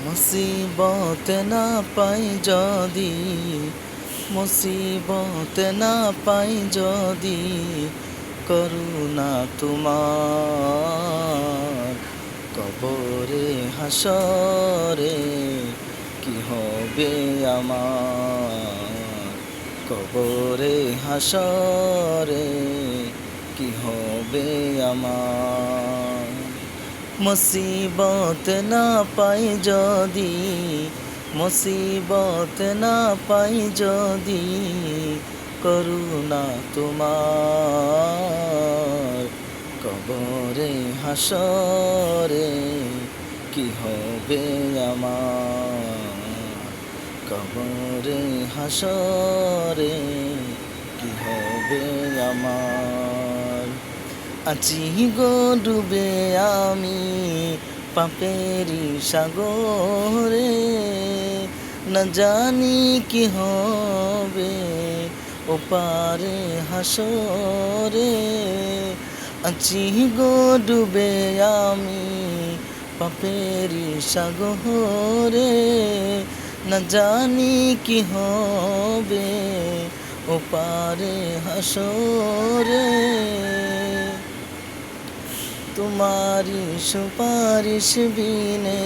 মুসিবত না পাই যদি, মুসিবত না পাই যদি, করুণা তোমার কবরে হাসরে কি হবে আমার, কবরে হাসরে কি হবে আমার। মুসিবত না পাই যদি, মুসিবত না পাই যদি, করুণা তোমার কবরে হাসরে কি হবে আমার, কবরে হাসরে কি হবে আমার। আছি গো ডুবে আমি পাপেরি সাগরে, না জানি কি হবে ওপারে হাসরে। আছি গো ডুবে আমি পাপেরি সাগরে, না জানি কি হবে ওপারে হাসরে। তোমারি সুপারিশ বিনে,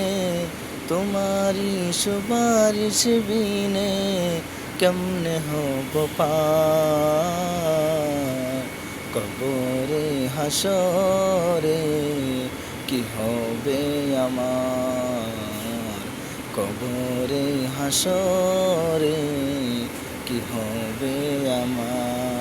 তোমারি সুপারিশ বিনে কেমনে হব পার, কবরে হাসরে কি হবে আমার, কবরে হাসরে কি হবে আমার।